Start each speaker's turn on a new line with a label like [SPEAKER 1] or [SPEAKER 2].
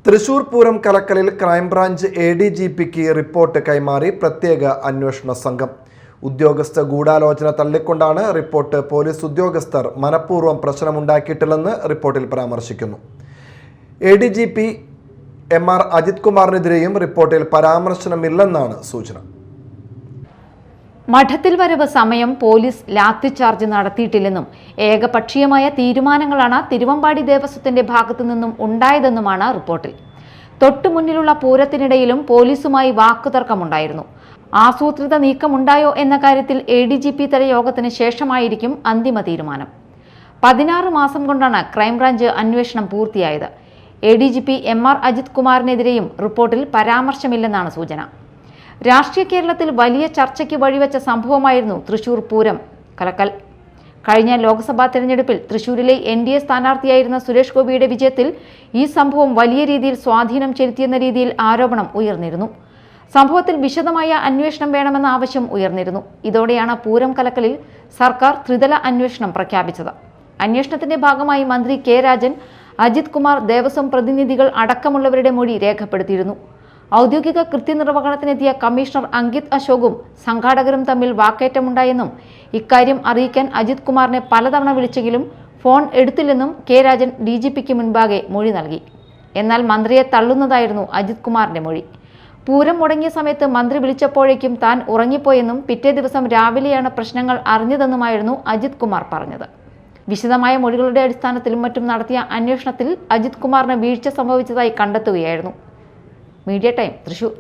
[SPEAKER 1] Thrissur Pooram കലക്കലിൽ crime branch ADGPക്ക് report കൈമാറി പ്രത്യേക അന്വേഷണ സംഘം. ഉദ്യോഗസ്ഥ ഗൂഢാലോചന തള്ളിക്കൊണ്ടാണ് റിപ്പോർട്ട്. പോലീസ് ഉദ്യോഗസ്ഥർ മനഃപൂർവ്വം പ്രശ്നമുണ്ടാക്കിയിട്ടില്ലെന്ന് റിപ്പോർട്ടിൽ പരാമർശിക്കുന്നു. ADGP MR അജിത് കുമാറിനെതിരെയും റിപ്പോർട്ടിൽ പരാമർശനമില്ലെന്നാണ് സൂചന.
[SPEAKER 2] മഠത്തിൽ വരവ് സമയം പോലീസ് ലാത്തിചാർജ് നടത്തിയിട്ടില്ലെന്നും ഏകപക്ഷീയമായ തീരുമാനങ്ങളാണ് തിരുവമ്പാടി ദേവസ്വത്തിന്റെ ഭാഗത്തു നിന്നും ഉണ്ടായതെന്നുമാണ് റിപ്പോർട്ടിൽ. തൊട്ടുമുന്നിലുള്ള പൂരത്തിനിടയിലും പോലീസുമായി വാക്കുതർക്കമുണ്ടായിരുന്നു. ആസൂത്രിത നീക്കമുണ്ടായോ എന്ന കാര്യത്തിൽ ADGP തല യോഗത്തിന് ശേഷമായിരിക്കും അന്തിമ തീരുമാനം. 16 മാസം കൊണ്ടാണ് ക്രൈംബ്രാഞ്ച് അന്വേഷണം പൂർത്തിയായത്. ADGP MR അജിത് കുമാറിനെതിരെയും റിപ്പോർട്ടിൽ പരാമർശമില്ലെന്നാണ് സൂചന. രാഷ്ട്രീയ കേരളത്തിൽ വലിയ ചർച്ചയ്ക്ക് വഴിവെച്ച സംഭവമായിരുന്നു തൃശൂർ പൂരം കലക്കൽ. കഴിഞ്ഞ ലോക്സഭാ തെരഞ്ഞെടുപ്പിൽ തൃശൂരിലെ NDA സ്ഥാനാർത്ഥിയായിരുന്ന സുരേഷ് ഗോപിയുടെ വിജയത്തിൽ ഈ സംഭവം വലിയ രീതിയിൽ സ്വാധീനം ചെലുത്തിയെന്ന രീതിയിൽ ആരോപണം ഉയർന്നിരുന്നു. സംഭവത്തിൽ വിശദമായ അന്വേഷണം വേണമെന്ന ആവശ്യം ഉയർന്നിരുന്നു. ഇതോടെയാണ് പൂരം കലക്കലിൽ സർക്കാർ ത്രിതല അന്വേഷണം പ്രഖ്യാപിച്ചത്. അന്വേഷണത്തിന്റെ ഭാഗമായി മന്ത്രി K രാജൻ, അജിത് കുമാർ, ദേവസ്വം പ്രതിനിധികൾ അടക്കമുള്ളവരുടെ മൊഴി രേഖപ്പെടുത്തിയിരുന്നു. ഔദ്യോഗിക കൃത്യനിർവഹണത്തിനെത്തിയ കമ്മീഷണർ അങ്കിത് അശോകും സംഘാടകരും തമ്മിൽ വാക്കേറ്റമുണ്ടായെന്നും ഇക്കാര്യം അറിയിക്കാൻ അജിത് കുമാറിനെ പലതവണ വിളിച്ചെങ്കിലും ഫോൺ എടുത്തില്ലെന്നും K രാജൻ DGPക്ക് മുൻപാകെ മൊഴി നൽകി. എന്നാൽ മന്ത്രിയെ തള്ളുന്നതായിരുന്നു അജിത് കുമാറിന്റെ മൊഴി. പൂരം മുടങ്ങിയ സമയത്ത് മന്ത്രി വിളിച്ചപ്പോഴേക്കും താൻ ഉറങ്ങിപ്പോയെന്നും പിറ്റേ ദിവസം രാവിലെയാണ് പ്രശ്നങ്ങൾ അറിഞ്ഞതെന്നുമായിരുന്നു അജിത് കുമാർ പറഞ്ഞത്. വിശദമായ മൊഴികളുടെ അടിസ്ഥാനത്തിലും മറ്റും നടത്തിയ അന്വേഷണത്തിൽ അജിത് കുമാറിന് വീഴ്ച സംഭവിച്ചതായി കണ്ടെത്തുകയായിരുന്നു. Media time, Thrissur.